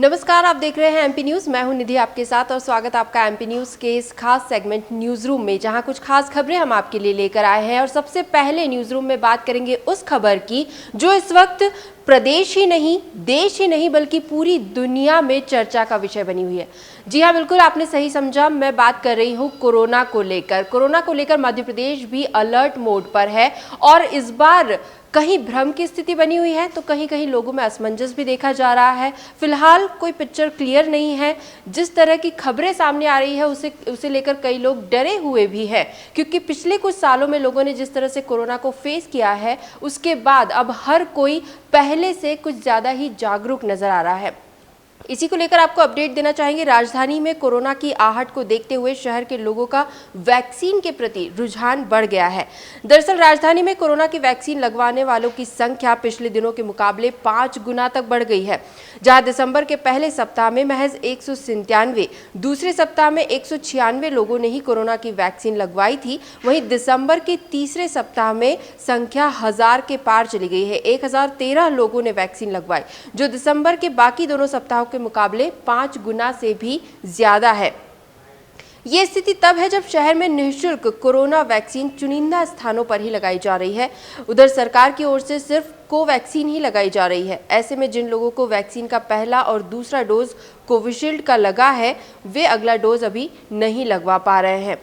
नमस्कार, आप देख रहे हैं एमपी न्यूज। मैं हूं निधि आपके साथ और स्वागत आपका एमपी न्यूज के इस खास सेगमेंट न्यूज रूम में, जहां कुछ खास खबरें हम आपके लिए लेकर आए हैं। और सबसे पहले न्यूज रूम में बात करेंगे उस खबर की जो इस वक्त प्रदेश ही नहीं, देश ही नहीं, बल्कि पूरी दुनिया में चर्चा का विषय बनी हुई है। जी हाँ, बिल्कुल आपने सही समझा। मैं बात कर रही हूँ कोरोना को लेकर। कोरोना को लेकर मध्य प्रदेश भी अलर्ट मोड पर है और इस बार कहीं भ्रम की स्थिति बनी हुई है तो कहीं कहीं लोगों में असमंजस भी देखा जा रहा है। फिलहाल कोई पिक्चर क्लियर नहीं है। जिस तरह की खबरें सामने आ रही है उसे लेकर कई लोग डरे हुए भी हैं, क्योंकि पिछले कुछ सालों में लोगों ने जिस तरह से कोरोना को फेस किया है, उसके बाद अब हर कोई पहले से कुछ ज़्यादा ही जागरूक नजर आ रहा है। इसी को लेकर आपको अपडेट देना चाहेंगे। राजधानी में कोरोना की आहट को देखते हुए शहर के लोगों का वैक्सीन के प्रति रुझान बढ़ गया है। दरअसल राजधानी में कोरोना की वैक्सीन लगवाने वालों की संख्या पिछले दिनों के मुकाबले 5 गुना तक बढ़ गई है। जहां दिसंबर के पहले सप्ताह में महज 197, दूसरे सप्ताह में 196 लोगों ने ही कोरोना की वैक्सीन लगवाई थी, वहीं दिसंबर के तीसरे सप्ताह में संख्या 1000 के पार चली गई है। 1013 लोगों ने वैक्सीन लगवाई, जो दिसंबर के बाकी दोनों सप्ताहों के मुकाबले 5 गुना से भी ज्यादा है। ये स्थिति तब है जब शहर में निःशुल्क कोरोना वैक्सीन चुनिंदा स्थानों पर ही लगाई जा रही है। उधर सरकार की ओर से सिर्फ कोवैक्सीन ही लगाई जा रही है। ऐसे में जिन लोगों को वैक्सीन का पहला और दूसरा डोज कोविशील्ड का लगा है, वे अगला डोज अभी नहीं लगवा पा रहे हैं।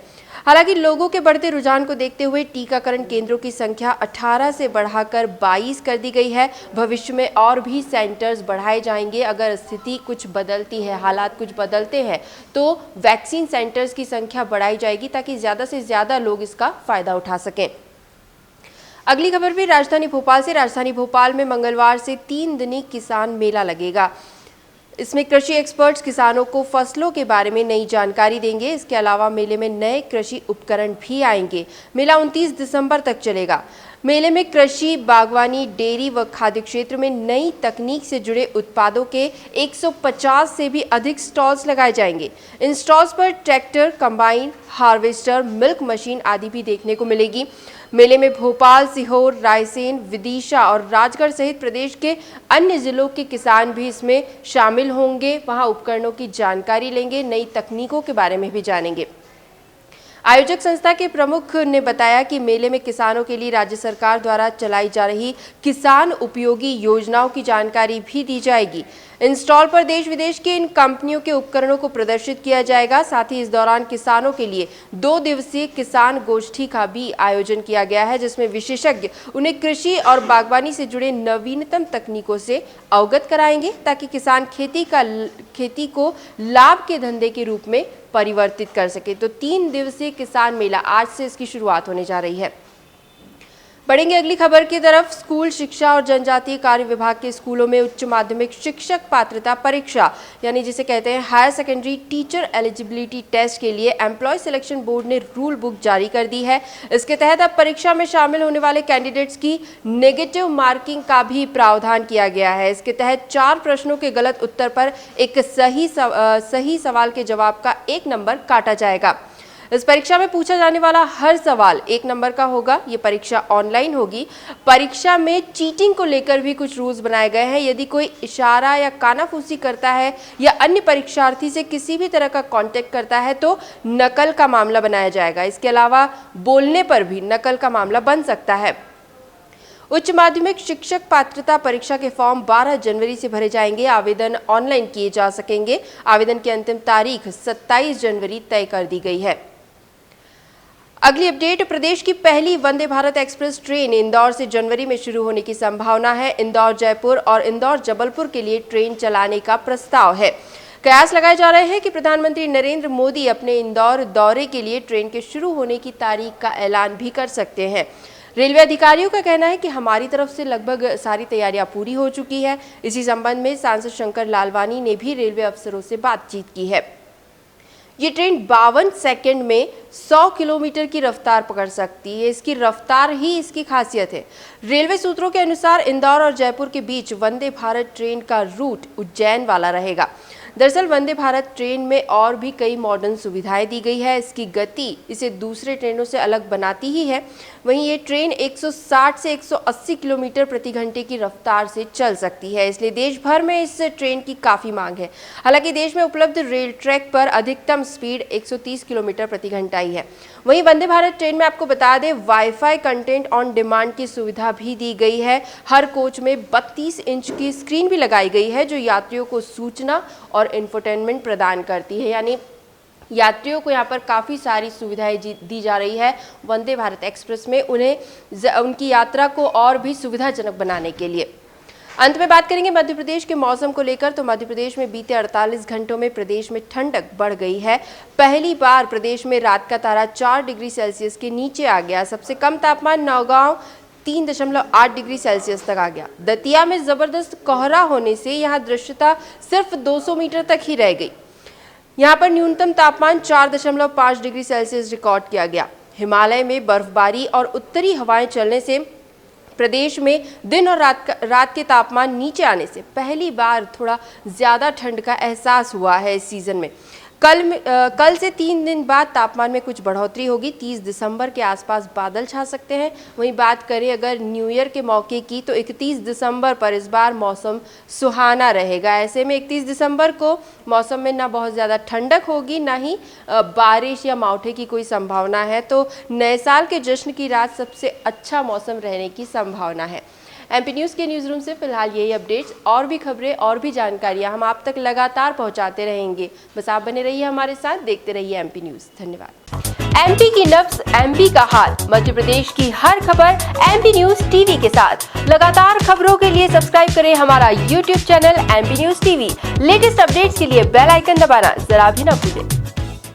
हालांकि लोगों के बढ़ते रुझान को देखते हुए टीकाकरण केंद्रों की संख्या 18 से बढ़ाकर 22 कर दी गई है। भविष्य में और भी सेंटर्स बढ़ाए जाएंगे। अगर स्थिति कुछ बदलती है, हालात कुछ बदलते हैं, तो वैक्सीन सेंटर्स की संख्या बढ़ाई जाएगी ताकि ज़्यादा से ज़्यादा लोग इसका फायदा उठा सकें। अगली खबर भी राजधानी भोपाल से। राजधानी भोपाल में मंगलवार से 3 दिनी किसान मेला लगेगा। इसमें कृषि एक्सपर्ट्स किसानों को फसलों के बारे में नई जानकारी देंगे। इसके अलावा मेले में नए कृषि उपकरण भी आएंगे। मेला 29 दिसंबर तक चलेगा। मेले में कृषि, बागवानी, डेयरी व खाद्य क्षेत्र में नई तकनीक से जुड़े उत्पादों के 150 से भी अधिक स्टॉल्स लगाए जाएंगे। इन स्टॉल्स पर tractor, combine, harvester, milk machine आदि भी देखने को मिलेगी। मेले में भोपाल, सीहोर, रायसेन, विदिशा और राजगढ़ सहित प्रदेश के अन्य जिलों के किसान भी इसमें शामिल होंगे। वहां उपकरणों की जानकारी लेंगे, नई तकनीकों के बारे में भी जानेंगे। आयोजक संस्था के प्रमुख ने बताया कि मेले में किसानों के लिए राज्य सरकार द्वारा चलाई जा रही किसान उपयोगी योजनाओं की जानकारी भी दी जाएगी। इन स्टॉल पर देश विदेश के इन कंपनियों के उपकरणों को प्रदर्शित किया जाएगा। साथ ही इस दौरान किसानों के लिए 2 दिवसीय किसान गोष्ठी का भी आयोजन किया गया है, जिसमें विशेषज्ञ उन्हें कृषि और बागवानी से जुड़े नवीनतम तकनीकों से अवगत कराएंगे, ताकि किसान खेती को लाभ के धंधे के रूप में परिवर्तित कर सके। तो 3 दिवसीय किसान मेला आज से इसकी शुरुआत होने जा रही है। बढ़ेंगे अगली खबर की तरफ। स्कूल शिक्षा और जनजातीय कार्य विभाग के स्कूलों में उच्च माध्यमिक शिक्षक पात्रता परीक्षा, यानी जिसे कहते हैं higher secondary teacher eligibility test के लिए एम्प्लॉय सिलेक्शन बोर्ड ने रूल बुक जारी कर दी है। इसके तहत अब परीक्षा में शामिल होने वाले कैंडिडेट्स की नेगेटिव मार्किंग का भी प्रावधान किया गया है। इसके तहत 4 प्रश्नों के गलत उत्तर पर एक सही सवाल के जवाब का 1 नंबर काटा जाएगा। इस परीक्षा में पूछा जाने वाला हर सवाल 1 नंबर का होगा। ये परीक्षा ऑनलाइन होगी। परीक्षा में चीटिंग को लेकर भी कुछ रूल्स बनाए गए हैं। यदि कोई इशारा या कानाफूसी करता है या अन्य परीक्षार्थी से किसी भी तरह का कांटेक्ट करता है तो नकल का मामला बनाया जाएगा। इसके अलावा बोलने पर भी नकल का मामला बन सकता है। उच्च माध्यमिक शिक्षक पात्रता परीक्षा के फॉर्म 12 जनवरी से भरे जाएंगे। आवेदन ऑनलाइन किए जा सकेंगे। आवेदन की अंतिम तारीख 27 जनवरी तय कर दी गई है। अगली अपडेट, प्रदेश की पहली वंदे भारत एक्सप्रेस ट्रेन इंदौर से जनवरी में शुरू होने की संभावना है। इंदौर जयपुर और इंदौर जबलपुर के लिए ट्रेन चलाने का प्रस्ताव है। कयास लगाए जा रहे हैं कि प्रधानमंत्री नरेंद्र मोदी अपने इंदौर दौरे के लिए ट्रेन के शुरू होने की तारीख का ऐलान भी कर सकते हैं। रेलवे अधिकारियों का कहना है कि हमारी तरफ से लगभग सारी तैयारियां पूरी हो चुकी है। इसी संबंध में सांसद शंकर लालवानी ने भी रेलवे अफसरों से बातचीत की है। ये ट्रेन 52 सेकंड में 100 किलोमीटर की रफ्तार पकड़ सकती है। इसकी रफ्तार ही इसकी खासियत है। रेलवे सूत्रों के अनुसार इंदौर और जयपुर के बीच वंदे भारत ट्रेन का रूट उज्जैन वाला रहेगा। दरअसल वंदे भारत ट्रेन में और भी कई मॉडर्न सुविधाएं दी गई है। इसकी गति इसे दूसरे ट्रेनों से अलग बनाती ही है। वहीं ये ट्रेन 160 से 180 किलोमीटर प्रति घंटे की रफ्तार से चल सकती है, इसलिए देश भर में इस ट्रेन की काफ़ी मांग है। हालांकि देश में उपलब्ध रेल ट्रैक पर अधिकतम स्पीड 130 किलोमीटर प्रति घंटा ही है। वहीं वंदे भारत ट्रेन में आपको बता दें, वाईफाई कंटेंट ऑन डिमांड की सुविधा भी दी गई है। हर कोच में 32 इंच की स्क्रीन भी लगाई गई है, जो यात्रियों को सूचना और इंफोटेनमेंट प्रदान करती है। यानी यात्रियों को यहाँ पर काफ़ी सारी सुविधाएं दी जा रही है वंदे भारत एक्सप्रेस में, उन्हें उनकी यात्रा को और भी सुविधाजनक बनाने के लिए। अंत में बात करेंगे मध्य प्रदेश के मौसम को लेकर, तो मध्य प्रदेश में बीते 48 घंटों में प्रदेश में ठंडक बढ़ गई है। पहली बार प्रदेश में रात का तारा 4 डिग्री सेल्सियस के नीचे आ गया। सबसे कम तापमान नौगांव 3.8 डिग्री सेल्सियस तक आ गया। दतिया में जबरदस्त कोहरा होने से यहाँ दृश्यता सिर्फ 200 मीटर तक ही रह गई। यहाँ पर न्यूनतम तापमान 4.5 डिग्री सेल्सियस रिकॉर्ड किया गया। हिमालय में बर्फबारी और उत्तरी हवाएं चलने से प्रदेश में दिन और रात के तापमान नीचे आने से पहली बार थोड़ा ज़्यादा ठंड का एहसास हुआ है इस सीज़न में। कल से 3 दिन बाद तापमान में कुछ बढ़ोतरी होगी। 30 दिसंबर के आसपास बादल छा सकते हैं। वहीं बात करें अगर न्यू ईयर के मौके की, तो 31 दिसंबर पर इस बार मौसम सुहाना रहेगा। ऐसे में 31 दिसंबर को मौसम में ना बहुत ज़्यादा ठंडक होगी, ना ही बारिश या मावठे की कोई संभावना है। तो नए साल के जश्न की रात सबसे अच्छा मौसम रहने की संभावना है। एमपी न्यूज़ के न्यूज़ रूम से फिलहाल यही अपडेट्स। और भी खबरें और भी जानकारियां हम आप तक लगातार पहुंचाते रहेंगे। बस आप बने रहिए हमारे साथ, देखते रहिए एमपी न्यूज़। धन्यवाद। एमपी की नब्ज, एमपी का हाल, मध्य प्रदेश की हर खबर एमपी न्यूज़ टीवी के साथ। लगातार खबरों के लिए सब्सक्राइब करें हमारा YouTube channel MP news TV. Latest updates के लिए बेल आइकन दबाना जरा भी न भूलें।